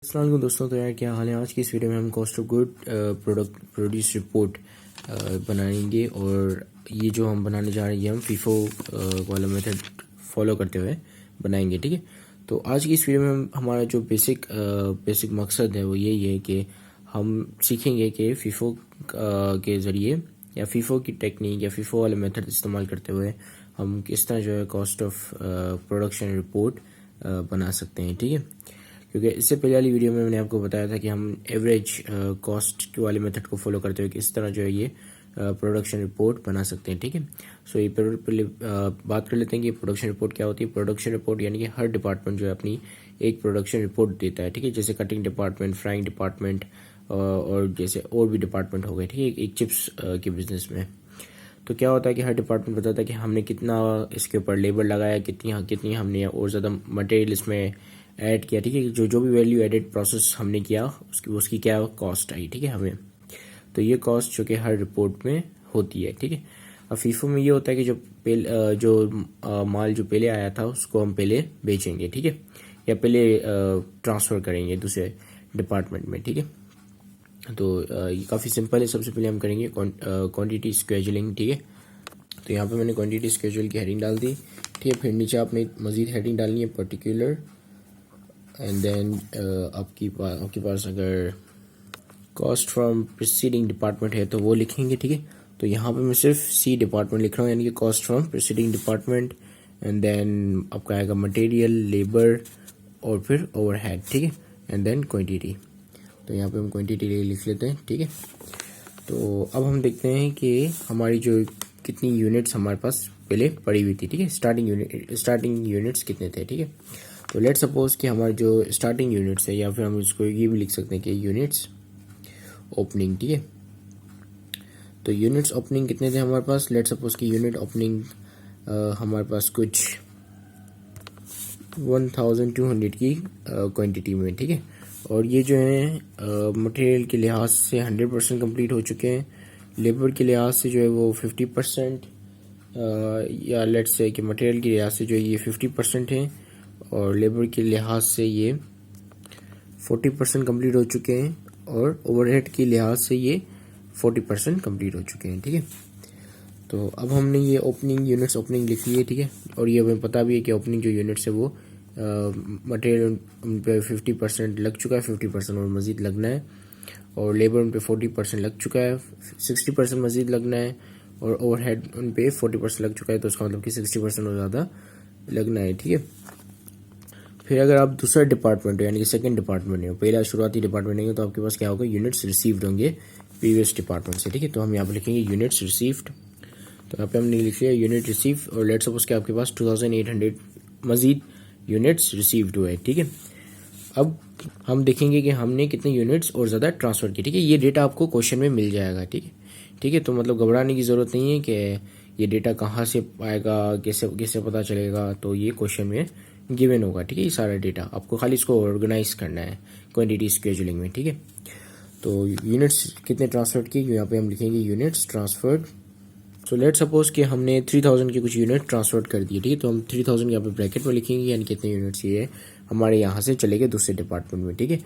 अस्सलाम वालेकुम दोस्तों। तो यार क्या हाल है। आज की इस वीडियो में हम cost of good product produce report बनाएंगे और ये जो हम बनाने जा रहे हैं ये हम फीफो वाला मेथड फॉलो करते हुए बनाएंगे, ठीक है। तो आज की इस वीडियो में हमारा जो बेसिक मकसद है वो यही है कि हम सीखेंगे कि फीफो के ज़रिए या फीफो की टेक्निक या फीफो वाले मेथड इस्तेमाल करते हुए हम किस तरह जो है कॉस्ट ऑफ प्रोडक्शन रिपोर्ट बना सकते हैं, ठीक है। क्योंकि इससे पहले वाली वीडियो में मैंने आपको बताया था कि हम एवरेज कॉस्ट वाले मेथड को फॉलो करते हुए किस तरह जो है ये प्रोडक्शन रिपोर्ट बना सकते हैं, ठीक है। सो ये पहले बात कर लेते हैं कि प्रोडक्शन रिपोर्ट क्या होती है। प्रोडक्शन रिपोर्ट यानी कि हर डिपार्टमेंट जो है अपनी एक प्रोडक्शन रिपोर्ट देता है, ठीक है। जैसे कटिंग डिपार्टमेंट, फ्राइंग डिपार्टमेंट और जैसे और भी डिपार्टमेंट हो गए, ठीक है, एक चिप्स के बिजनेस में। तो क्या होता है कि हर डिपार्टमेंट बताता है कि हमने कितना इसके ऊपर लेबर लगाया, कितनी हमने और ज़्यादा मटेरियल इसमें ऐड किया, ठीक है। जो भी वैल्यू एडेड प्रोसेस हमने किया उसकी क्या कॉस्ट आई, ठीक है, हमें। तो ये कॉस्ट जो कि हर रिपोर्ट में होती है, ठीक है। अब फीफो में ये होता है कि जो माल जो पहले आया था उसको हम पहले बेचेंगे, ठीक है, या पहले ट्रांसफ़र करेंगे दूसरे डिपार्टमेंट में, ठीक है। तो ये काफ़ी सिंपल है। सबसे पहले हम करेंगे क्वांटिटी स्केजुअलिंग, ठीक है। तो यहाँ पे मैंने क्वांटिटी स्केजुअल की हेडिंग डाल दी, ठीक है। फिर नीचे आपने मज़ीद हेडिंग डालनी है पर्टिकुलर, एंड देन आपके पास अगर कॉस्ट फ्रॉम प्रीसीडिंग डिपार्टमेंट है तो वो लिखेंगे, ठीक है। तो यहाँ पे मैं सिर्फ सी डिपार्टमेंट लिख रहा हूँ, यानी कि cost from preceding department, and then आपका आएगा मटेरियल, लेबर और फिर ओवरहेड, ठीक है, एंड देन क्वांटिटी। तो यहाँ पे हम क्वांटिटी लिख लेते हैं, ठीक है। तो अब हम देखते हैं कि हमारी जो कितनी यूनिट्स हमारे पास पहले पड़ी हुई थी, ठीक है। स्टार्टिंग यूनिट्स कितने थे, ठीक है। तो लेट सपोज कि हमारे जो स्टार्टिंग यूनिट्स है, या फिर हम इसको ये भी लिख सकते हैं कि यूनिट्स ओपनिंग, ठीक है। तो यूनिट्स ओपनिंग कितने थे हमारे पास। लेट सपोज कि यूनिट ओपनिंग हमारे पास कुछ 1200 की क्वांटिटी में, ठीक है। और ये जो है मटेरियल के लिहाज से 100% कम्प्लीट हो चुके हैं। लेबर के लिहाज से जो है वो 50%, या लेट्स से कि मटेरियल के लिहाज से जो है ये 50% है, और लेबर के लिहाज से ये 40% कम्प्लीट हो चुके हैं, और ओवरहेड के लिहाज से ये 40% कम्प्लीट हो चुके हैं, ठीक है। तो अब हमने ये यूनिट्स ओपनिंग लिख ली है, ठीक है। और ये हमें पता भी है कि ओपनिंग जो यूनिट्स है वो मटेरियल उन पे 50% लग चुका है, 50% और मज़ीद लगना है, और लेबर उन पे 40% लग चुका है, 60% मज़ीद लगना है, और ओवरहेड उन पे 40% लग चुका है। तो उसका मतलब कि 60% और ज़्यादा लगना है, ठीक है। फिर अगर आप दूसरा डिपार्टमेंट हो, यानी कि सेकंड डिपार्टमेंट हो, पहला शुरुआती डिपार्टमेंट नहीं हो, तो आपके पास क्या होगा, यूनिट्स रिसीव्ड होंगे प्रीवियस डिपार्टमेंट से, ठीक है। तो हम यहाँ पर लिखेंगे यूनिट्स रिसीव्ड। तो यहाँ पे हमने लिख लिया यूनिट रिसीव, और लेट सपोज कि आपके पास 2800 मजीद यूनिट्स रिसीव्ड हुए, ठीक है। अब हम देखेंगे कि हमने कितने यूनिट्स और ज़्यादा ट्रांसफ़र किए, ठीक है। ये डेटा आपको क्वेश्चन में मिल जाएगा, ठीक है, ठीक है। तो मतलब घबराने की ज़रूरत नहीं है कि ये डेटा कहाँ से आएगा, कैसे पता चलेगा। तो ये क्वेश्चन में गिवन होगा, ठीक है। ये सारा डेटा आपको खाली इसको ऑर्गेनाइज करना है क्वांटिटी स्केजुअलिंग में, ठीक है। तो यूनिट्स कितने ट्रांसफर्ड किए, यहाँ पे हम लिखेंगे units transferred. So let suppose कि हमने 3000 की कुछ यूनिट ट्रांसफर कर दिए, ठीक है। तो हम 3000 यहाँ पे ब्रैकेट में लिखेंगे, यानी कितने यूनिट्स ये हमारे यहाँ से चले गए दूसरे डिपार्टमेंट में, ठीक है।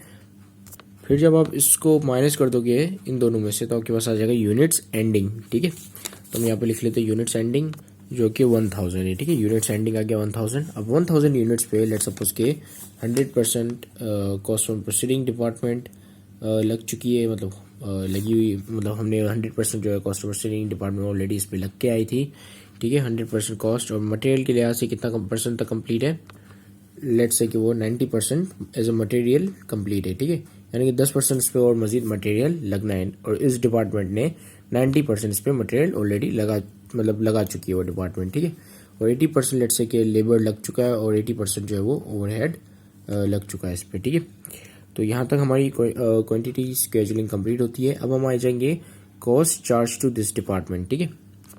फिर जब आप इसको माइनस कर दोगे इन दोनों में से, तो आपके पास आ जाएगा यूनिट्स एंडिंग, ठीक है। तो हम यहाँ पे लिख लेते हैं यूनिट्स एंडिंग, जो कि 1000 है, ठीक है। यूनिट्स एंडिंग आ गया 1000। अब 1000 यूनिट्स पे लेट सपोज के 100% कॉस्ट फ्रॉम प्रोसीडिंग डिपार्टमेंट लग चुकी है, मतलब लगी हुई, मतलब हमने 100% जो है cost of proceeding department already इस पर लग के आई थी, ठीक है। 100% कॉस्ट, और मटेरियल के लिहाज से कितना परसेंट तक कंप्लीट है, लेट्स से कि वो 90% एज ए मटेरियल कंप्लीट है, ठीक है। यानी कि 10% इस पर और मजीद मटेरियल लगना है, और इस डिपार्टमेंट ने 90% इस पर मटेरियल ऑलरेडी लगा चुकी है वो डिपार्टमेंट, ठीक है। और 80% लेट्स से कि लेबर लग चुका है, और 80% जो है वो ओवरहेड लग चुका है इस पर, ठीक है। तो यहाँ तक हमारी क्वांटिटी स्केजुअलिंग कंप्लीट होती है। अब हम आ जाएंगे cost charge to this department, ठीक है।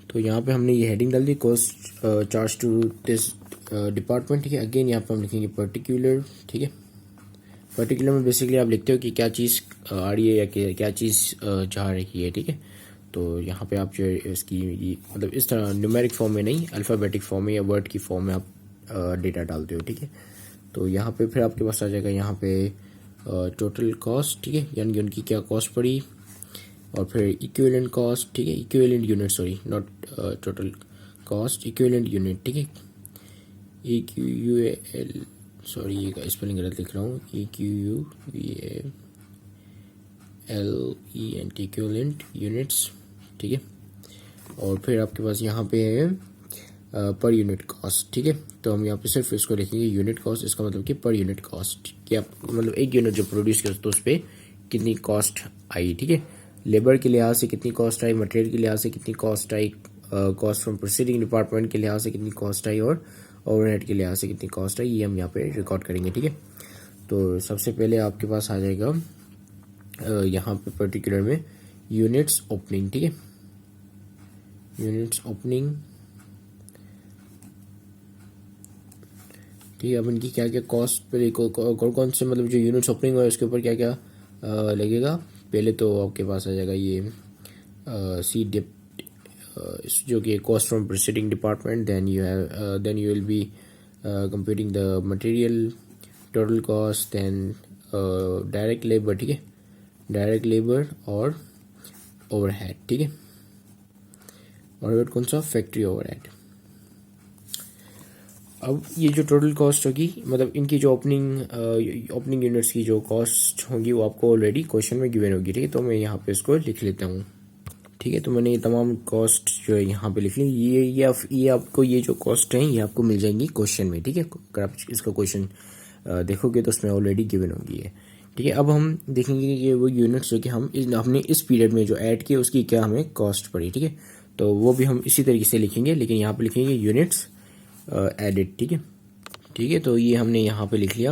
तो यहाँ पे हमने ये हेडिंग डाल दी, cost charge to this department, ठीक है। अगेन यहाँ पे हम लिखेंगे पर्टिकुलर, ठीक है। पर्टिकुलर में बेसिकली आप लिखते हो कि क्या चीज़ आ रही है या क्या चीज़ जा रही है, ठीक है। तो यहाँ पे आप जो है इसकी मतलब इस तरह न्यूमेरिक फॉर्म में नहीं, अल्फ़ाबेटिक फॉर्म में या वर्ड की फॉर्म में आप डेटा डालते हो, ठीक है। तो यहाँ पे फिर आपके पास आ जाएगा यहाँ पे टोटल कॉस्ट, ठीक है, यानी कि उनकी क्या कॉस्ट पड़ी, और फिर इक्विवेलेंट कॉस्ट, ठीक है, equivalent unit, sorry not total cost, equivalent unit, ठीक है, EQUAL, सॉरी ये स्पेलिंग गलत लिख रहा हूँ, EQUALENT इक्विवेलेंट यूनिट्स, ठीक है, और फिर आपके पास यहाँ पे है पर यूनिट कॉस्ट, ठीक है, तो हम यहाँ पे सिर्फ इसको लिखेंगे यूनिट कॉस्ट, इसका मतलब कि पर यूनिट कॉस्ट, कि आप मतलब एक यूनिट जो प्रोड्यूस किया तो उस पर कितनी कॉस्ट आई, ठीक है, लेबर के लिहाज से कितनी कॉस्ट आई, मटेरियल के लिहाज से कितनी cost I, cost from proceeding department के लिहाज से कितनी कॉस्ट आई, और ओवरहेड के लिहाज से कितनी कॉस्ट आई, ये हम यहाँ पे रिकॉर्ड करेंगे, ठीक है। तो सबसे पहले आपके पास आ जाएगा यहाँ पे पर्टिकुलर में यूनिट्स ओपनिंग, ठीक है, यूनिट्स ओपनिंग, ठीक है। अब इनकी क्या क्या कॉस्ट पहले कौन से मतलब जो यूनिट्स ओपनिंग है उसके ऊपर क्या क्या लगेगा, पहले तो आपके पास आ जाएगा ये सी डिप, जो कि cost from proceeding department, then you will be computing the material total cost, then direct labour, ठीक है, डायरेक्ट लेबर और ओवरहेड, ठीक है, ओवरहेड कौन सा, फैक्ट्री ओवरहेड। अब ये जो टोटल कॉस्ट होगी, मतलब इनकी जो ओपनिंग यूनिट्स की जो कॉस्ट होंगी वो आपको ऑलरेडी क्वेश्चन में गिवन होगी, ठीक है, तो मैं यहाँ पे इसको लिख लेता हूँ, ठीक है, तो मैंने ये तमाम कॉस्ट जो है यहाँ पे लिख ली, ये आपको ये जो कॉस्ट हैं ये आपको मिल जाएंगी क्वेश्चन में, ठीक है, अगर आप इसका क्वेश्चन देखोगे तो उसमें ऑलरेडी गिवन होगी है, ठीक है। अब हम देखेंगे कि वो यूनिट्स जो कि हमने इस पीरियड में जो ऐड किए उसकी क्या हमें कॉस्ट पड़ी, ठीक है, तो वो भी हम इसी तरीके से लिखेंगे, लेकिन यहाँ पे लिखेंगे यूनिट्स एडिड, ठीक है, ठीक है, तो ये हमने यहाँ पे लिख लिया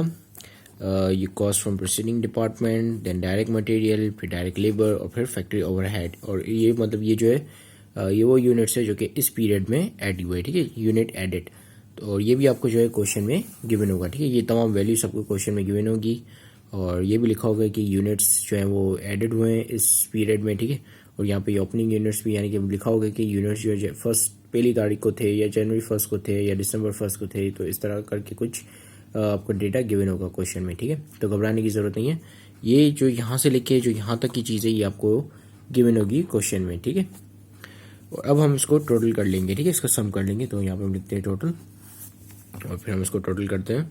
ये cost from proceeding department, then direct material, फिर डायरेक्ट लेबर और फिर फैक्ट्री ओवरहेड, और ये मतलब ये जो है ये वो यूनिट्स है जो कि इस पीरियड में ऐड हुए, ठीक है, यूनिट एडिड, तो और ये भी आपको जो है क्वेश्चन में गिवन होगा, ठीक है, ये तमाम वैल्यू सबको क्वेश्चन में गिवन होगी, और ये भी लिखा होगा कि यूनिट्स जो है वो एडिड हुए हैं इस पीरियड में, ठीक है, और यहाँ पे ओपनिंग यूनिट्स भी, यानी कि लिखा होगा कि यूनिट्स जो है पहली तारीख को थे या जनवरी 1 को थे या दिसंबर 1 को थे, तो इस तरह करके कुछ आपको डेटा गिवन होगा क्वेश्चन में, ठीक है, तो घबराने की ज़रूरत नहीं है, ये जो यहाँ से लिखे जो यहाँ तक की चीज़ें ये आपको गिवन होगी क्वेश्चन में, ठीक है। और अब हम इसको टोटल कर लेंगे, ठीक है, इसका सम कर लेंगे, तो यहाँ पे हम लिखते हैं टोटल, और फिर हम इसको टोटल करते हैं।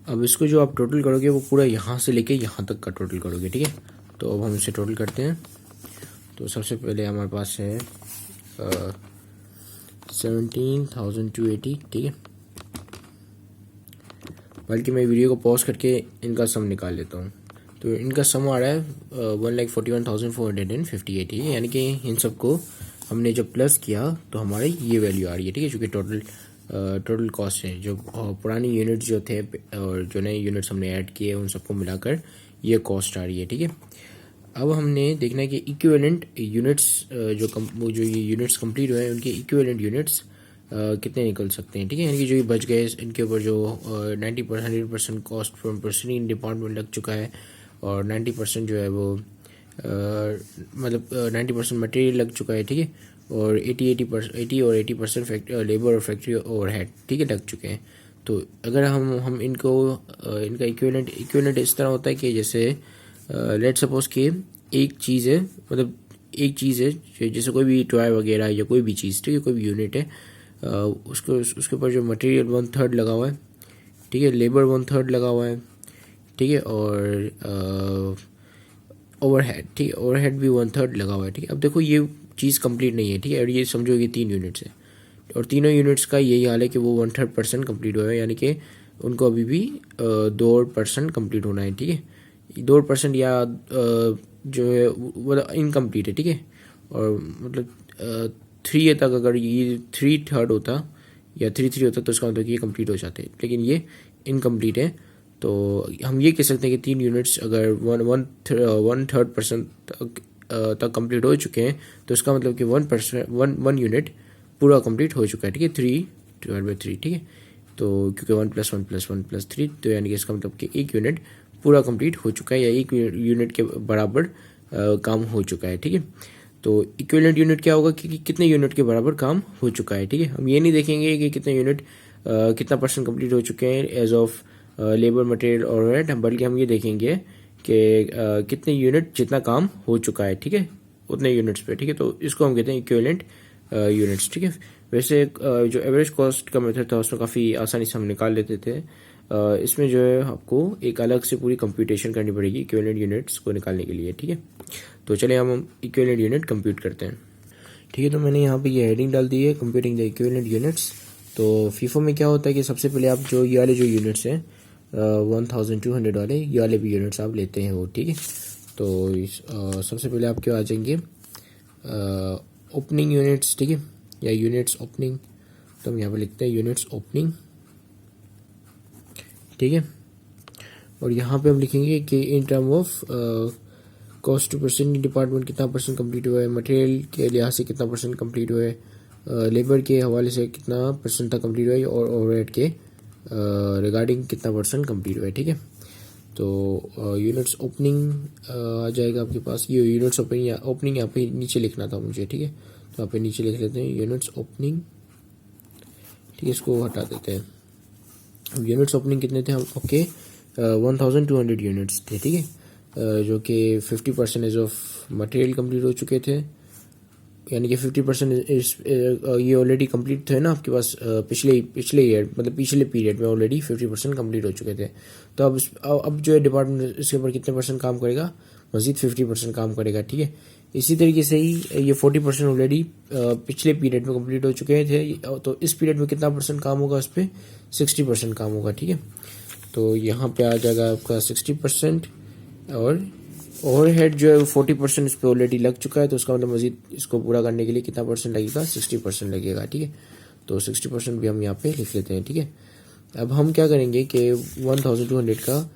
अब इसको जो आप टोटल करोगे वो पूरा यहाँ से लेके यहाँ तक का टोटल करोगे, ठीक है, तो अब हम इसे टोटल करते हैं। तो सबसे पहले हमारे पास है 17,280, ठीक है, बल्कि मैं वीडियो को पॉज करके इनका सम निकाल लेता हूँ, तो इनका सम आ रहा है 1,41,458, ठीक है, यानी कि इन सबको हमने जब प्लस किया तो हमारी ये वैल्यू आ रही है, ठीक है, जो कि टोटल कॉस्ट है, जो पुरानी यूनिट्स जो थे और जो नए यूनिट्स हमने ऐड किए उन सबको मिलाकर ये कॉस्ट आ रही है, ठीक है। अब हमने देखना है कि इक्विवेलेंट यूनिट्स जो ये यूनिट्स कंप्लीट हुए हैं उनके इक्विवेलेंट यूनिट्स कितने निकल सकते हैं, ठीक है, यानी कि जो ये बच गए इनके ऊपर जो 100% कॉस्ट फ्रॉम प्रोसीडिंग डिपार्टमेंट लग चुका है, और 90% जो है वो मतलब 90% मटेरियल लग चुका है, ठीक है, और 80% लेबर और फैक्ट्री ओवरहेड, ठीक है, लग चुके हैं। तो अगर हम इनको इनका इक्विवेलेंट इस तरह होता है कि जैसे लेट सपोज कि एक चीज़ है, मतलब एक चीज़ है जैसे कोई भी टॉय वगैरह या कोई भी चीज़, ठीक है, कोई भी यूनिट है, उसके ऊपर जो मटेरियल 1/3 लगा हुआ है, ठीक है, लेबर 1/3 लगा हुआ है, ठीक है, और ओवरहेड, ठीक है, ओवरहेड भी 1/3 लगा हुआ है, ठीक है। अब देखो ये चीज़ कंप्लीट नहीं है, ठीक है, और ये समझो ये 3 यूनिट्स है, और तीनों यूनिट्स का यही हाल है कि वो 1/3% कंप्लीट हुआ है, यानी कि उनको अभी भी 2% कंप्लीट होना है, ठीक है, 2% या जो है वो इनकम्प्लीट है, ठीक है, और मतलब 3 तक अगर ये 3/3 होता या 3/3 होता तो इसका मतलब कि ये कंप्लीट हो जाते, लेकिन ये इनकम्प्लीट है, तो हम ये कह सकते हैं कि 3 यूनिट्स अगर 1/3% तक कंप्लीट हो चुके हैं तो इसका मतलब कि 1 यूनिट पूरा कंप्लीट हो चुका है, ठीक है, 3/3, ठीक है, तो क्योंकि 1 + 1 + 1 + 3, तो यानी कि इसका मतलब कि एक यूनिट पूरा कंप्लीट हो चुका है या एक यूनिट के बराबर काम हो चुका है, ठीक है। तो इक्विवेलेंट यूनिट क्या होगा कि कितने यूनिट के बराबर काम हो चुका है, ठीक है, हम ये नहीं देखेंगे कि कितने यूनिट कितना % कंप्लीट हो चुके हैं एज ऑफ लेबर मटेरियल और ओवरहेड, बल्कि हम ये देखेंगे कि कितने यूनिट जितना काम हो चुका है, ठीक है, उतने यूनिट्स पे, ठीक है। तो इसको हम कहते हैं इक्विवेलेंट यूनिट्स, ठीक है। वैसे जो एवरेज कॉस्ट का मेथड था उसमें काफ़ी आसानी से हम निकाल लेते थे। इसमें जो है आपको एक अलग से पूरी कंप्यूटेशन करनी पड़ेगी इक्विवेलेंट यूनिट्स को निकालने के लिए, ठीक है। तो चलिए हम इक्विवेलेंट यूनिट कंप्यूट करते हैं, ठीक है। तो मैंने यहाँ पे ये हेडिंग डाल दी है, कंप्यूटिंग द इक्विवेलेंट यूनिट्स। तो फीफो में क्या होता है कि सबसे पहले आप जो ये वाले जो यूनिट्स हैं 1200 वाले, ये वाले भी यूनिट्स आप लेते हैं वो, ठीक है। तो सबसे पहले आप क्या आ जाएंगे ओपनिंग यूनिट्स, ठीक है, या यूनिट्स ओपनिंग। तो हम यहाँ पे लिखते हैं यूनिट्स ओपनिंग, ठीक है। और यहाँ पे हम लिखेंगे कि in term of cost two percent department कितना परसेंट कंप्लीट हुआ है, मटेरियल के लिहाज से कितना परसेंट कंप्लीट हुआ है, लेबर के हवाले से कितना परसेंट तक कंप्लीट हुआ है, और ओवरहेड के रिगार्डिंग कितना परसेंट कंप्लीट हुआ है, ठीक है। तो यूनिट्स ओपनिंग आ जाएगा आपके पास। ये यूनिट्स ओपनिंग यहाँ पे नीचे लिखना था मुझे, ठीक है। तो यहाँ पे नीचे लिख लेते हैं यूनिट्स ओपनिंग, ठीक है, इसको हटा देते हैं। अब यूनिट्स ओपनिंग कितने थे हम, ओके 1200 यूनिट्स थे, ठीक है, जो कि 50% ऑफ मटेरियल कंप्लीट हो चुके थे, यानी कि 50% ये ऑलरेडी कंप्लीट थे ना आपके पास पिछले ईयर, मतलब पिछले पीरियड में ऑलरेडी 50% कंप्लीट हो चुके थे। तो अब जो है डिपार्टमेंट इसके ऊपर कितने परसेंट काम करेगा, मजीद 50% काम करेगा, ठीक है। इसी तरीके से ही ये 40% ऑलरेडी पिछले पीरियड में कंप्लीट हो चुके थे, तो इस पीरियड में कितना परसेंट काम होगा, उस पर 60% काम होगा, ठीक है। तो यहाँ पे आ जाएगा आपका 60%, और ओवरहेड जो है 40% इस पर ऑलरेडी लग चुका है, तो उसका मतलब मजीद इसको पूरा करने के लिए कितना परसेंट लगेगा, 60% लगेगा, ठीक है। तो 60% भी हम यहाँ पे लिख लेते हैं, ठीक है। अब हम क्या करेंगे कि 1200 का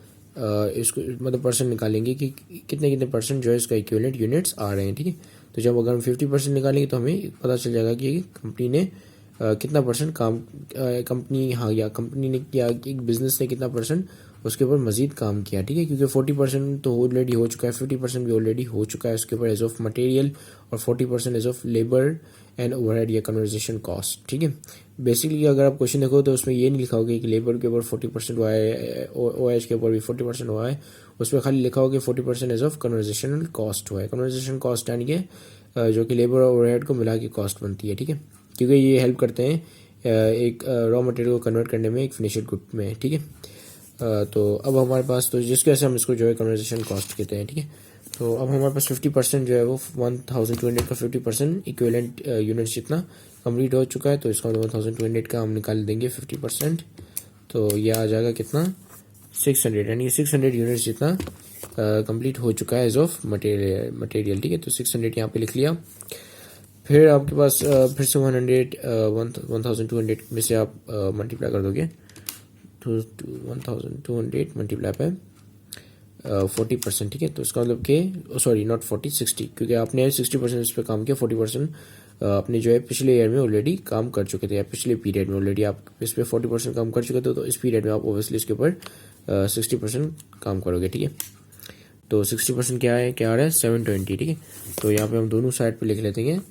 इसको मतलब परसेंट निकालेंगे कि कितने कितने परसेंट जो है इसका इक्विवेलेंट यूनिट्स आ रहे हैं, ठीक है। तो जब अगर हम 50% निकालेंगे तो हमें पता चल जाएगा कि कंपनी ने कितना परसेंट काम कंपनी हाँ या कंपनी ने या एक बिजनेस ने कितना परसेंट उसके ऊपर मजीद काम किया, ठीक है। क्योंकि 40% तो ऑलरेडी हो चुका है, 50% भी ऑलरेडी हो चुका है उसके ऊपर एज ऑफ मटेरियल, और 40% age of labour and overhead या कन्वर्जेशन कॉस्ट, ठीक है। बेसिकली अगर आप क्वेश्चन देखो तो उसमें ये नहीं लिखा होगा कि लेबर के ऊपर 40% हुआ है, OH के ऊपर भी 40% हुआ है, उसमें खाली लिखा होगा कि 40% एज ऑफ कन्वर्जेशनल कॉस्ट हुआ है। कन्वर्जेशन कॉस्ट यानी कि जो कि लेबर और ओवरहेड को मिला के कॉस्ट बनती है, ठीक है, क्योंकि ये हेल्प करते हैं एक रॉ मटेरियल को कन्वर्ट करने में एक फिनिश्ड गुड में, ठीक है। तो अब हमारे पास तो जिसकी वजह से हम इसको जो है कन्वर्जेशन कॉस्ट कहते हैं, ठीक है। तो अब हमारे पास 50% जो है वो 1200 का 50% इक्विवेलेंट यूनिट्स जितना कंप्लीट हो चुका है, तो इसका 1200 का हम निकाल देंगे 50%। तो यह आ जाएगा कितना 600, यानी 600 यूनिट्स जितना कंप्लीट हो चुका है एज ऑफ मटेरियल, ठीक है। तो 600 यहाँ पे लिख लिया। फिर आपके पास फिर से 1200 में से आप मल्टीप्लाई कर दोगे, तो 1200 मल्टीप्लाई पे 40%, ठीक है। तो इसका मतलब कि सॉरी नॉट 40 60, क्योंकि आपने 60% इस पर काम किया, 40% अपने जो है पिछले ईयर में ऑलरेडी काम कर चुके थे, या पिछले पीरियड में ऑलरेडी आप इस पर 40% काम कर चुके थे, तो इस पीरियड में आप ओबियसली इसके ऊपर 60% काम करोगे, ठीक है। तो 60% क्या है, क्या आ रहा है 720, ठीक है। तो यहाँ पे हम दोनों साइड पे लिख लेते हैं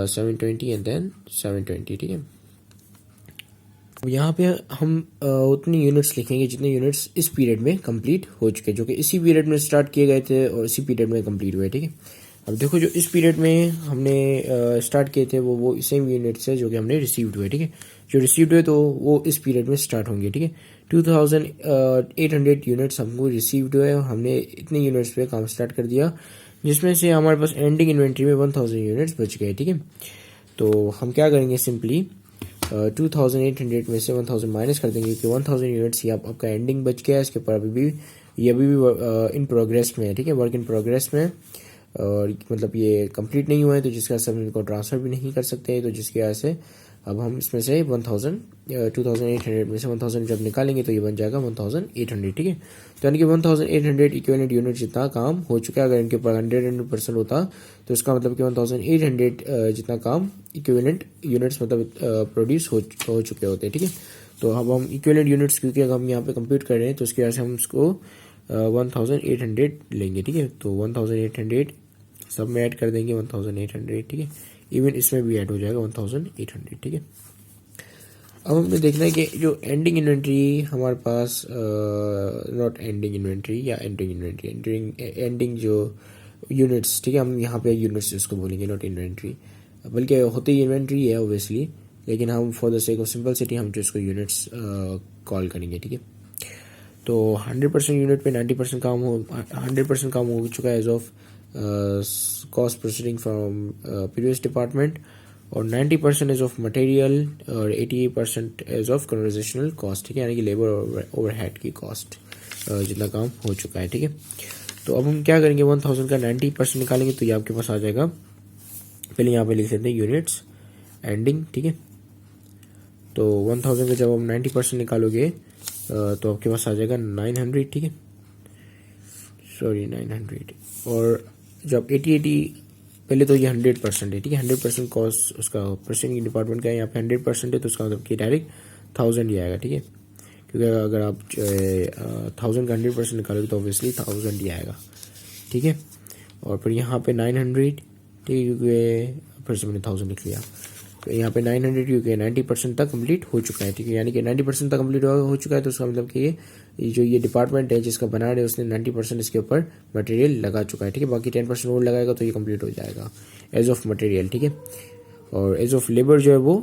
720 एंड देन 720, ठीक है। यहाँ पे हम उतनी यूनिट्स लिखेंगे जितने यूनिट्स इस पीरियड में कंप्लीट हो चुके हैं, जो कि इसी पीरियड में स्टार्ट किए गए थे और इसी पीरियड में कंप्लीट हुए, ठीक है। अब देखो जो इस पीरियड में हमने स्टार्ट किए थे वो सेम यूनिट्स है जो कि हमने रिसीव्ड हुए, ठीक है। जो रिसीव्ड हुए तो वो इस पीरियड में स्टार्ट होंगे, ठीक है। 2800 यूनिट्स हमको रिसीव्ड हुए और हमने इतने यूनिट्स पे काम स्टार्ट कर दिया, जिसमें से हमारे पास एंडिंग इन्वेंट्री में 1000 यूनिट्स बच गए, ठीक है। तो हम क्या करेंगे, सिंपली 2800 में से 1000 माइनस कर देंगे, क्योंकि 1000 यूनिट्स ही आपका एंडिंग बच गया है। इसके ऊपर अभी भी इन प्रोग्रेस में है, ठीक है, वर्क इन प्रोग्रेस में, और मतलब ये कंप्लीट नहीं हुआ है, तो जिसकी वजह से हम इनको ट्रांसफर भी नहीं कर सकते, तो जिसकी वजह से अब हम इसमें से 2800 में से 1000 जब निकालेंगे तो ये बन जाएगा 1800, ठीक है। तो यानी कि 1800 इक्विवेलेंट यूनिट जितना काम हो चुका है। अगर इनके ऊपर 100% होता तो इसका मतलब कि 1800 जितना काम इक्विवेलेंट यूनिट्स मतलब प्रोड्यूस हो चुके होते, ठीक है। तो अब हम इक्विवेलेंट यूनिट्स क्योंकि अगर हम यहाँ पे कंप्यूट कर रहे हैं तो उसकी वजह से हम इसको 1800 लेंगे, ठीक है। तो 1800 सब में ऐड कर देंगे 1800, ठीक है। इवन इसमें भी ऐड हो जाएगा 1800, ठीक है। अब हमने देखना है कि जो एंडिंग इन्वेंट्री हमारे पास, नॉट एंडिंग इन्वेंट्री या एंडिंग इन्वेंट्री, एंडिंग जो यूनिट्स, ठीक है, हम यहाँ पे यूनिट्स इसको बोलेंगे, नॉट इन्वेंट्री, बल्कि होती ही इन्वेंट्री है ओबियसली, लेकिन हम for the sake of simplicity हम जो इसको यूनिट्स कॉल करेंगे, ठीक है। तो 100% यूनिट पे 90% काम हो 100% काम हो चुका है age of cost proceeding from previous department, और 90% एज ऑफ मटेरियल और 88% एज ऑफ कन्वर्जेशनल कॉस्ट, ठीक है, यानी कि लेबर और ओवरहेड की कॉस्ट जितना काम हो चुका है, ठीक है। तो अब हम क्या करेंगे, 1000 का 90% निकालेंगे तो ये आपके पास आ जाएगा, पहले यहाँ पे लिख लेते हैं यूनिट्स एंडिंग, ठीक है। तो 1000 का जब हम 90% निकालोगे तो आपके पास आ जाएगा 900, ठीक है, सॉरी 900, और जब 80 पहले तो ये 100% है, ठीक है, 100% कॉस्ट उसका प्रोसेसिंग डिपार्टमेंट का है, यहाँ पे 100% है तो उसका मतलब कि डायरेक्ट 1000 ही आएगा, ठीक है, क्योंकि अगर आप 1000 का 100% निकालोगे तो ऑब्वियसली 1000 ही आएगा, ठीक है। और फिर यहाँ पे 900, ठीक है, क्योंकि फिर से मैंने 1000 लिख लिया, तो यहाँ पे 900 क्योंकि 90% तक कंप्लीट हो चुका है, ठीक है, यानी कि 90% तक कंप्लीट हो चुका है, तो उसका मतलब कि ये डिपार्टमेंट है जिसका बना रहे उसने 90% इसके ऊपर मटेरियल लगा चुका है, ठीक है, बाकी 10% और लगाएगा तो ये कंप्लीट हो जाएगा एज ऑफ मटेरियल, ठीक है। और एज ऑफ लेबर जो है वो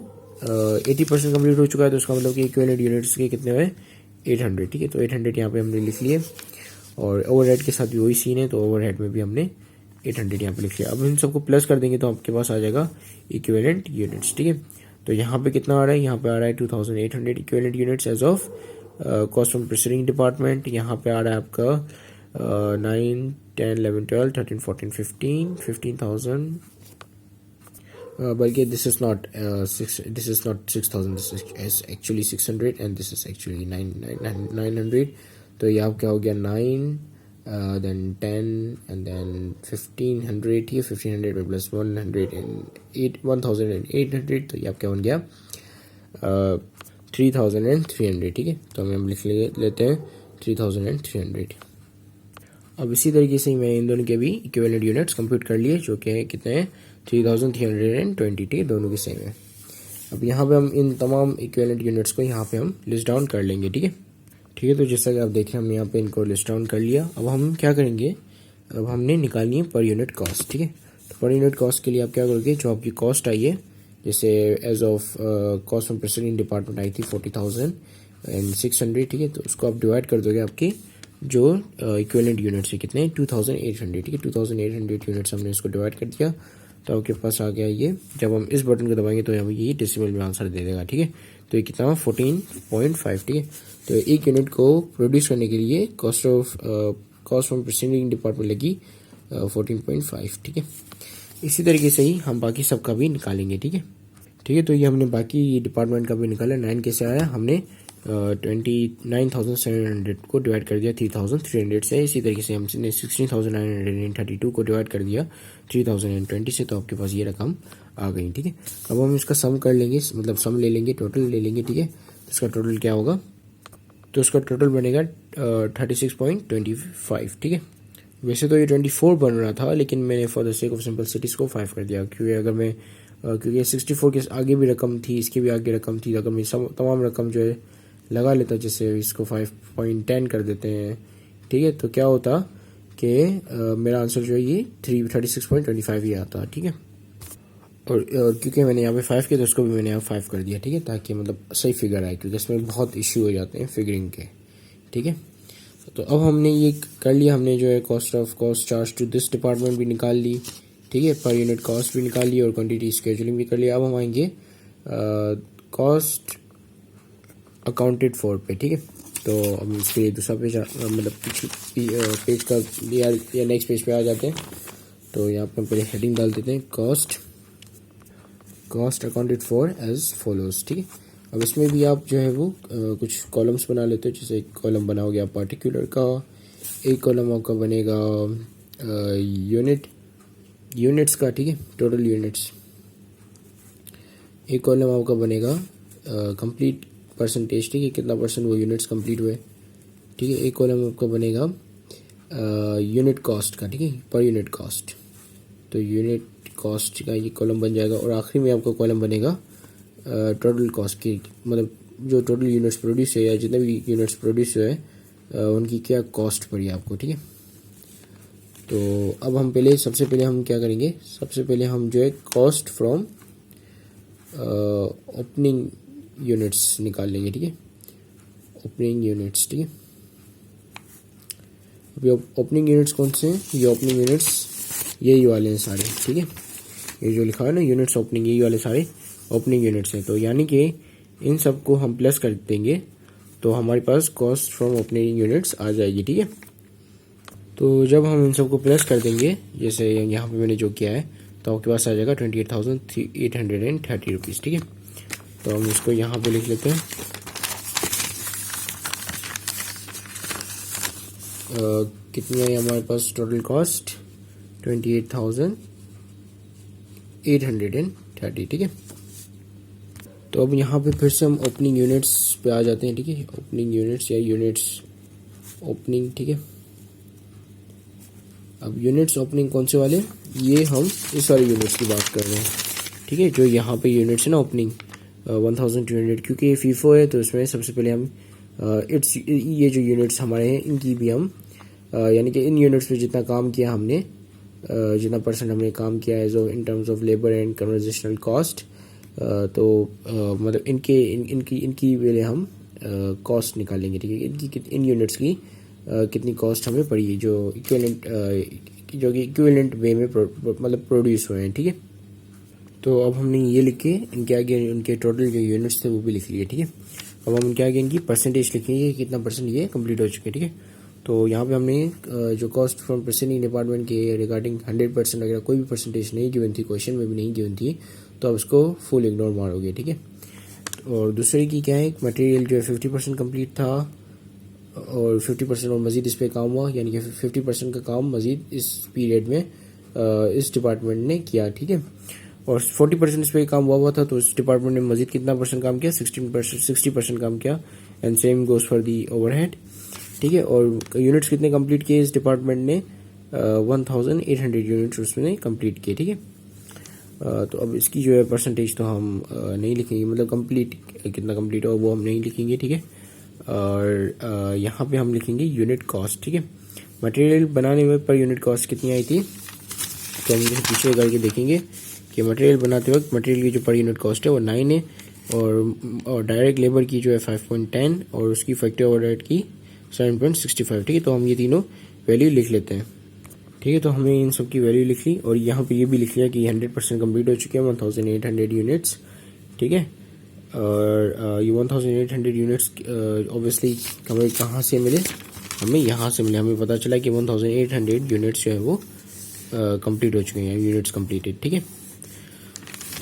80% कंप्लीट हो चुका है, तो उसका मतलब कि इक्विवेलेंट यूनिट्स के कितने हुए 800, ठीक है, तो 800 यहाँ पे हमने लिख लिए, और ओवरहेड के साथ भी वही सीन है, तो ओवरहेड में भी हमने 800 यहाँ पे लिख लिया। अब इन सबको प्लस कर देंगे तो आपके पास आ जाएगा इक्विवेलेंट यूनिट्स, ठीक है। तो यहाँ पे कितना आ रहा है, यहाँ पे आ रहा है 2800 equivalent units age of cost from proceeding department. यहाँ पे आ रहा है आपका 9, 10, 11, 12, 13, 14, 15,000, बल्कि this is not 6000, this is actually 600 and this is actually 900। तो ये आप क्या हो गया 9, then 10 and then 1500, ठीक है, 1500 में प्लस 1800, तो ये आपका बन गया 3300, ठीक है। तो हम लिख लेते हैं 3300। अब इसी तरीके से मैं इन दोनों के भी इक्विवेलेंट यूनिट्स कंप्यूट कर लिए, जो कि कितने हैं 3320, ठीक है, दोनों के सेम है। अब यहाँ पे हम इन तमाम इक्विवेलेंट यूनिट्स को यहाँ पे हम लिस्ट डाउन कर लेंगे, ठीक है, ठीक है। तो जैसा कि आप देखें हम यहाँ पे इनको लिस्ट डाउन कर लिया। अब हम क्या करेंगे, अब हमने निकालनी है पर यूनिट कॉस्ट, ठीक है। तो पर यूनिट कॉस्ट के लिए आप क्या करोगे, जो आपकी कॉस्ट आई है, जैसे age of cost from proceeding department आई थी 40,600, ठीक है, तो उसको आप डिवाइड कर दोगे आपकी जो इक्विवेलेंट यूनिट्स है कितने 2800, ठीक है, 2800 यूनिट्स हमने इसको डिवाइड कर दिया, तो आपके पास आ गया ये। जब हम इस बटन को दबाएंगे तो हमें ये डेसिमल में आंसर दे देगा, ठीक है। तो ये कितना 14.5, ठीक है। तो एक यूनिट को प्रोड्यूस करने के लिए कॉस्ट फ्रॉम प्रोसीडिंग डिपार्टमेंट लगी 14.5, ठीक है। इसी तरीके से ही हम बाकी सबका भी निकालेंगे, ठीक है, ठीक है। तो ये हमने बाकी डिपार्टमेंट का भी निकाला। 9 कैसे आया, हमने 29,700 को डिवाइड कर दिया 3,300 से। इसी तरीके से हमने 16,932 को डिवाइड कर दिया 3,020 से, तो आपके पास ये रकम आ गई, ठीक है। अब हम इसका सम कर लेंगे, मतलब सम ले लेंगे, टोटल ले लेंगे, ठीक है। तो इसका टोटल क्या होगा, तो उसका टोटल बनेगा 36.25, ठीक है। वैसे तो ये 24 बन रहा था, लेकिन मैंने for the sake of simplicity को 5 कर दिया, क्योंकि अगर मैं क्योंकि 64 के आगे भी रकम थी, इसके भी आगे रकम थी, अगर मैं तमाम रकम जो है लगा लेता, जैसे इसको 5.10 कर देते हैं, ठीक है, तो क्या होता कि मेरा आंसर जो है ये 36.25 ही आता, ठीक है। और क्योंकि मैंने यहाँ पे 5 किया तो उसको भी मैंने यहाँ 5 कर दिया, ठीक है, ताकि मतलब सही फिगर आए, क्योंकि इसमें बहुत इश्यू हो जाते हैं फिगरिंग के, ठीक है। तो अब हमने ये कर लिया, हमने जो है cost charge to this department भी निकाल ली, ठीक है, पर यूनिट कॉस्ट भी निकाल ली और क्वांटिटी स्केजुलिंग भी कर लिया। अब हम आएंगे कॉस्ट अकाउंटेड फॉर पे, ठीक है। तो अब इसके लिए दूसरा पेज मतलब पेज का या नेक्स्ट पेज पे आ जाते हैं। तो यहाँ पर पहले हेडिंग डाल देते हैं cost accounted for as follows, ठीक है। अब इसमें भी आप जो है वो कुछ कॉलम्स बना लेते हो, जैसे एक कॉलम बना हो गया पार्टिकुलर का, एक कॉलम आपका बनेगा यूनिट्स का, ठीक है, टोटल यूनिट्स। एक कॉलम आपका बनेगा कंप्लीट परसेंटेज, ठीक है, कितना परसेंट वो यूनिट्स कंप्लीट हुए, ठीक है। एक कॉलम आपका बनेगा यूनिट कॉस्ट का, ठीक है, पर यूनिट कॉस्ट, तो यूनिट कॉस्ट का ये कॉलम बन जाएगा। और आखिरी में आपका कॉलम बनेगा टोटल कॉस्ट की, मतलब जो टोटल यूनिट्स प्रोड्यूस है या जितने भी यूनिट्स प्रोड्यूस हुए उनकी क्या कॉस्ट पड़ी आपको, ठीक है। तो अब हम सबसे पहले हम क्या करेंगे, सबसे पहले हम जो है कॉस्ट फ्रॉम ओपनिंग यूनिट्स निकाल लेंगे, ठीक है। ओपनिंग यूनिट्स, ठीक है। अभी ओपनिंग यूनिट्स कौन से हैं, ये ओपनिंग यूनिट्स यही वाले हैं सारे, ठीक है। ये जो लिखा है ना यूनिट्स ओपनिंग, यही वाले सारे ओपनिंग यूनिट्स हैं। तो यानी कि इन सबको हम प्लस कर देंगे तो हमारे पास कॉस्ट फ्रॉम ओपनिंग यूनिट्स आ जाएगी, ठीक है। तो जब हम इन सबको प्लस कर देंगे, जैसे यहाँ पे मैंने जो किया है, तो आपके पास आ जाएगा 28,830 रुपीज़, ठीक है। तो हम इसको यहाँ पे लिख लेते हैं। कितनी आई हमारे पास टोटल कॉस्ट, 28,830, ठीक है। तो अब यहाँ पे फिर से हम ओपनिंग यूनिट्स पे आ जाते हैं, ठीक है। ओपनिंग यूनिट्स या यूनिट्स ओपनिंग, ठीक है। अब यूनिट्स ओपनिंग कौन से वाले, ये हम इस वाले यूनिट्स की बात कर रहे हैं, ठीक है। जो यहाँ पे यूनिट्स है ना ओपनिंग 1200, क्योंकि ये फीफो है तो इसमें सबसे पहले हम ये जो यूनिट्स हमारे हैं इनकी भी हम यानी कि इन यूनिट्स पे जितना काम किया हमने, जितना परसेंट हमने काम किया है जो in terms of labour and conversational cost, तो मतलब इनकी पहले हम कॉस्ट निकालेंगे, ठीक है। इन यूनिट्स की कितनी कॉस्ट हमें पड़ी है जो इक्विवेलेंट वे में मतलब प्रोड्यूस हुए हैं, ठीक है। तो अब हमने ये लिख के इनके आगे उनके टोटल जो यूनिट्स थे वो भी लिख लिए, ठीक है। अब हम इनके आगे इनकी परसेंटेज लिखेंगे, कितना परसेंट ये कंप्लीट हो चुके हैं, ठीक है। तो यहाँ पे हमने जो कॉस्ट फ्रॉम प्रोसेसिंग डिपार्टमेंट के रिगार्डिंग 100% अगर कोई भी परसेंटेज नहीं गिवन थी, क्वेश्चन में भी नहीं गिवन थी, तो आप उसको फुल इग्नोर मारोगे, ठीक है। और दूसरे की क्या है, मटेरियल जो है 50% कंप्लीट था और 50% और मज़ीद इस पर काम हुआ, यानी कि 50% का काम मज़ीद इस पीरियड में इस डिपार्टमेंट ने किया, ठीक है। और 40% इस पर काम हुआ था, तो इस डिपार्टमेंट ने मज़ीद कितना परसेंट काम किया, 60% काम किया। And same goes for the overhead, ठीक है। और यूनिट्स कितने कंप्लीट किए इस डिपार्टमेंट ने, 1800 यूनिट्स उसने कंप्लीट किए, ठीक है। तो अब इसकी जो है परसेंटेज तो हम नहीं लिखेंगे, मतलब कंप्लीट कितना कंप्लीट हो वो हम नहीं लिखेंगे, ठीक है। और यहाँ पे हम लिखेंगे यूनिट कॉस्ट, ठीक है। मटेरियल बनाने में पर यूनिट कॉस्ट कितनी आई थी, तो हम इसे पीछे करके देखेंगे कि मटेरियल बनाते वक्त मटेरियल की जो पर यूनिट कॉस्ट है वो 9 है, और डायरेक्ट लेबर की जो है 5.10 और उसकी फैक्ट्री ओवरहेड की 7.65, ठीक है। तो हम ये तीनों वैल्यू लिख लेते हैं, ठीक है। तो हमने इन सब की वैल्यू लिख ली और यहाँ पे ये भी लिख लिया कि 100% कम्प्लीट हो चुके हैं 1800 यूनिट्स, ठीक है। और ये 1800 यूनिट्स ऑब्वियसली हमें कहाँ से मिले, हमें यहाँ से मिले। हमें पता चला कि 1800 यूनिट्स जो है वो कंप्लीट हो चुके हैं, यूनिट्स कंप्लीटेड, ठीक है।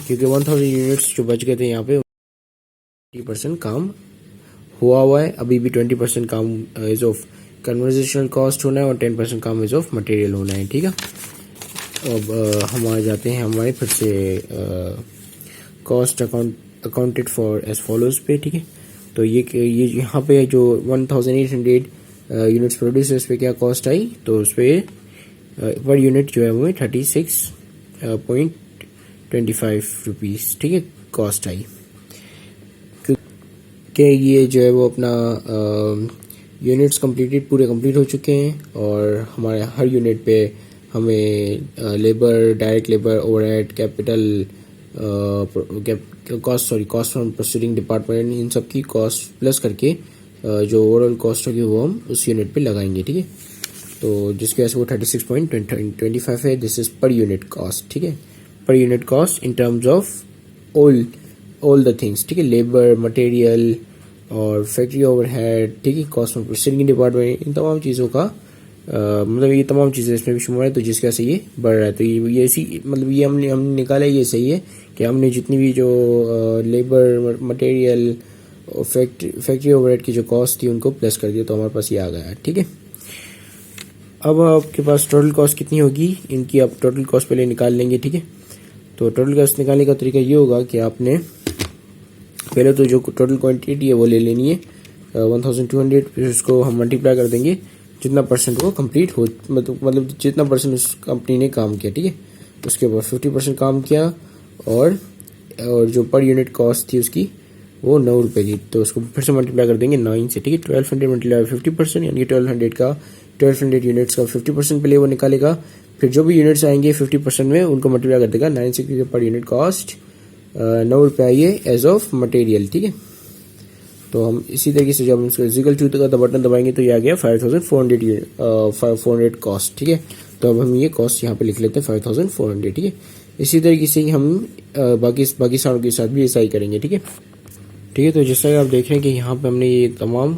क्योंकि 1000 यूनिट्स जो बच गए थे यहाँ पे 20% काम हुआ है, अभी भी 20% काम इज ऑफ कन्वर्जेशनल कॉस्ट होना है और 10% काम इज ऑफ मटेरियल होना है, ठीक है। अब हम आ जाते हैं हमारे फिर से cost accounted for as follows पे, ठीक है। तो ये यहाँ पे जो 1800 यूनिट्स प्रोड्यूस है उस पर क्या कॉस्ट आई, तो उस पर पर यूनिट जो है वो 36.25 रुपीज़, ठीक है, कॉस्ट आई। कि ये जो है वो अपना यूनिट्स पूरे कंप्लीट हो चुके हैं और हमारे हर यूनिट पे हमें labour, direct labour, overhead, capital cost from proceeding department, इन सब की कॉस्ट प्लस करके जो ओवरऑल कॉस्ट होगी वो हम उस यूनिट पे लगाएंगे, ठीक है। तो जिसकी वजह से वो 36.25 है। This is per unit cost, ठीक है, per unit cost in terms of all the things, ठीक है, लेबर, मटेरियल और फैक्ट्री ओवरहेड, ठीक है, कॉस्ट ऑफ प्रोसीडिंग डिपार्टमेंट, इन तमाम चीज़ों का मतलब ये तमाम चीज़ें इसमें भी शुमार है। तो जिसकी वजह से ये बढ़ रहा है। तो ये ऐसी मतलब ये हमने निकाला, ये सही है कि हमने जितनी भी जो लेबर, मटेरियल और फैक्ट्री ओवरहेड की जो कॉस्ट थी उनको प्लस कर दिया, तो हमारे पास ये आ गया, ठीक है। अब आपके पास टोटल कॉस्ट कितनी होगी, इनकी आप टोटल कॉस्ट पहले निकाल लेंगे, ठीक है। तो टोटल कॉस्ट निकालने का तरीका ये होगा कि आपने पहले तो जो टोटल क्वांटिटी है वो ले लेनी है 1200, फिर उसको हम मल्टीप्लाई कर देंगे जितना परसेंट वो कंप्लीट हो, मतलब जितना परसेंट उस कंपनी ने काम किया, ठीक है। उसके बाद 50% काम किया और और जो पर यूनिट कॉस्ट थी उसकी वो 9 रुपये थी। तो उसको फिर से मल्टीप्लाई कर देंगे 9 से, ठीक है। 1200 मल्टीप्लाई 50%, यानी कि 1200 यूनिट्स का 50% पहले वो निकालेगा, फिर जो भी यूनिट्स आएंगे 50% में उनको मल्टीप्लाई कर देगा 9 से, क्योंकि पर यूनिट कॉस्ट 9 रुपये आई है एज ऑफ मटेरियल, ठीक है। तो हम इसी तरीके से जब हम इसको इक्वल टू का बटन दबाएंगे तो ये आ गया 5400 कॉस्ट, ठीक है। तो अब हम ये कॉस्ट यहाँ पे लिख लेते हैं 5400, ठीक है। इसी तरीके से ही हम बाकी सारों के साथ भी ऐसा ही करेंगे, ठीक है। ठीक है, तो जैसा कि आप देख रहे हैं कि यहाँ पे हमने ये तमाम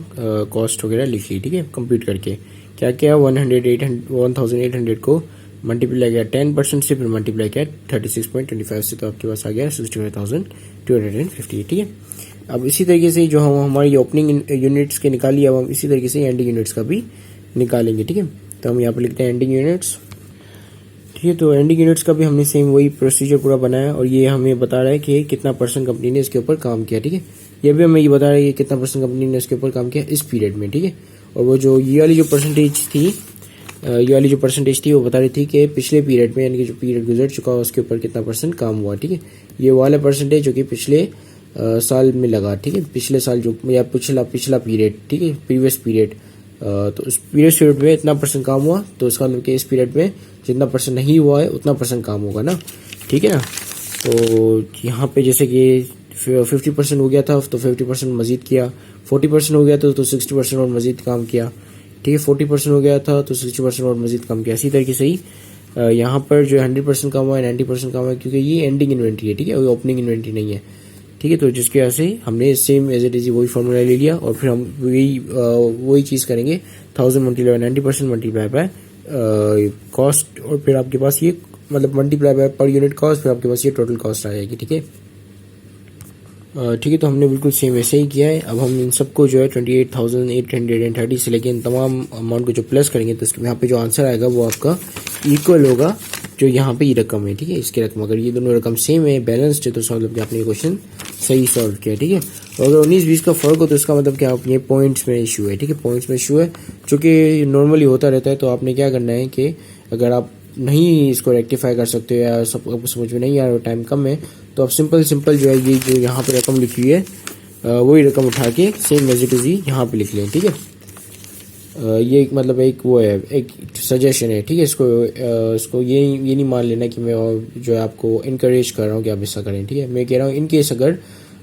कॉस्ट वगैरह लिख ली, ठीक है, कंप्यूट करके। क्या क्या 1800 को मल्टीप्लाई किया 10% से, फिर मल्टीप्लाई किया 36.25 से, तो आपके पास आ गया 65,250, ठीक है। अब इसी तरीके से जो हम हमारी ओपनिंग यूनिट्स के निकाली, अब हम इसी तरीके से एंडिंग यूनिट्स का भी निकालेंगे, ठीक है। तो हम यहाँ पे लिखते हैं एंडिंग यूनिट्स, ठीक है। तो एंडिंग यूनिट्स का भी हमने सेम वही प्रोसीजर पूरा बनाया, और ये हमें बता रहा है कि कितना % कंपनी ने इसके ऊपर काम किया, ठीक है। ये भी हमें ये बता रहा है कि कितना % कंपनी ने इसके ऊपर काम किया इस पीरियड में, ठीक है। और वो जो ये वाली जो परसेंटेज थी वो बता रही थी कि पिछले पीरियड में, यानी कि जो पीरियड गुजर चुका है उसके ऊपर कितना % काम हुआ, ठीक है। ये वाला परसेंटेज जो कि पिछले साल में लगा, ठीक है, पिछले साल जो या पिछला पीरियड, ठीक है, प्रीवियस पीरियड। तो उस प्रीवियस पीरियड में इतना % काम हुआ, तो इसका मतलब कि इस पीरियड में जितना % नहीं हुआ है उतना % काम होगा ना, ठीक है ना। तो यहाँ पे जैसे कि 50% हो गया था तो 50% मजीद किया, 40% हो गया था तो 60% और मजीद काम किया, ठीक है। 40% हो गया था तो 60% और मजीद काम किया। इसी तरीके से ही यहाँ पर जो 100% काम हुआ है, 90% काम हुआ है, क्योंकि ये एंडिंग इन्वेंट्री है, ठीक है, ओपनिंग इन्वेंट्री नहीं है, ठीक है। तो जिसकी वजह से हमने सेम एज इट इज वही फॉर्मूला ले लिया, और फिर हम वही चीज़ करेंगे 1000 मल्टीप्लाई 90% मल्टीप्लाई बाय कॉस्ट, और फिर आपके पास ये मतलब multiply by per unit cost, फिर आपके पास ये टोटल कॉस्ट आ जाएगी, ठीक है। ठीक है, तो हमने बिल्कुल सेम वैसे ही किया है। अब हम इन सबको जो है 28,830 से लेके इन तमाम अमाउंट को जो प्लस करेंगे, तो इसके यहाँ पे जो आंसर आएगा वो आपका इक्वल होगा जो यहाँ पे ये रकम है, ठीक है, इसकी रकम। अगर ये दोनों रकम सेम है, बैलेंस्ड है, तो मतलब कि आपने ये क्वेश्चन सही सॉल्व किया, ठीक है। और अगर 19-20 का फर्क हो तो इसका मतलब क्या, आप ये पॉइंट्स में इशू है, ठीक है, पॉइंट्स में इशू है, जो कि नॉर्मली होता रहता है। तो आपने क्या करना है कि अगर आप नहीं इसको रेक्टिफाई कर सकते हो या सबको समझ में नहीं आ रहा, टाइम कम है, तो आप सिंपल जो है ये जो यहाँ पे रकम लिखी हुई है वही रकम उठा के सेम एज इट इज यहाँ पे लिख लें, ठीक है। ये एक मतलब एक वो है, एक सजेशन है, ठीक है। इसको ये नहीं मान लेना कि मैं जो है आपको इनकरेज कर रहा हूँ कि आप ऐसा करें, ठीक है। मैं कह रहा हूँ इन केस अगर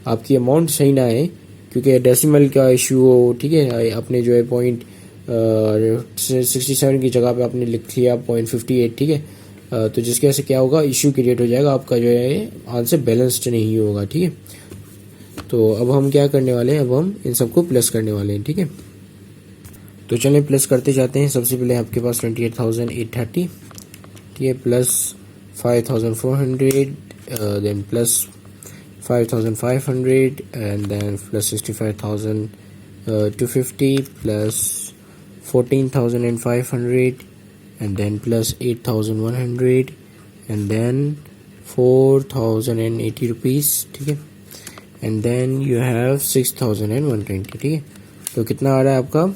आपकी अमाउंट सही ना है, क्योंकि डेसिमल का इशू हो, ठीक है, आपने जो है 0.67 की जगह पे आपने लिख लिया 0.58, ठीक है। तो जिसकी वजह से क्या होगा, इशू क्रिएट हो जाएगा, आपका जो है आंसर बैलेंस्ड नहीं होगा, ठीक है। तो अब हम क्या करने वाले हैं, अब हम इन सबको प्लस करने वाले हैं, ठीक है। तो चलें प्लस करते जाते हैं। सबसे पहले आपके पास 28,830, ठीक है, plus 5,400, then plus 5,500, and then plus 65,250, plus 14,500, and then plus 8,100, and then 4,080 rupees, ठीक है, and then you have 6,120, ठीक है। तो कितना आ रहा है आपका,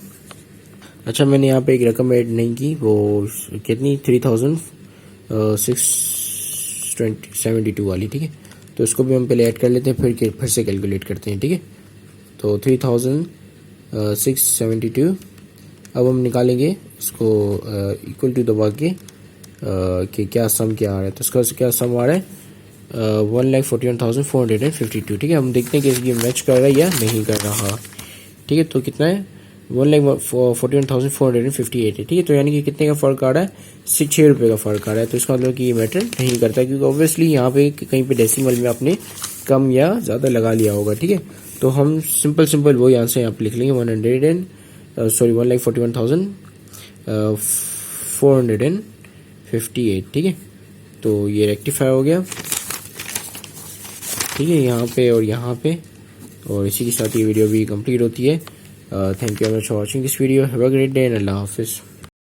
अच्छा मैंने यहाँ पे एक रकम ऐड नहीं की, वो कितनी 3,672 वाली, ठीक है। तो उसको भी हम पहले ऐड कर लेते हैं, फिर से कैलकुलेट करते हैं, ठीक है। तो 3,672 अब हम निकालेंगे इसको इक्वल टू दबा के कि क्या सम क्या आ रहा है। तो इसका क्या सम आ रहा है 1,41,452, ठीक है। हम देखते हैं कि इसकी मैच कर रहा है या नहीं कर रहा, ठीक है। तो कितना है 1,41,458 है, ठीक है। तो यानी कि कितने का फ़र्क आ रहा है, 6 रुपये का फ़र्क आ रहा है। तो इसका मतलब कि ये मैटर नहीं करता, क्योंकि ऑब्वियसली यहाँ पे कहीं पे डेसिमल में आपने कम या ज़्यादा लगा लिया होगा, ठीक है। तो हम सिंपल वही आंसर यहाँ पे लिख लेंगे 1,41,458, ठीक है। तो ये रेक्टिफाई हो गया, ठीक है, यहाँ पे और यहाँ पे। और इसी के साथ ये वीडियो भी कंप्लीट होती है। Thank you very much for watching this video. Have a great day and Allah हाफिज़।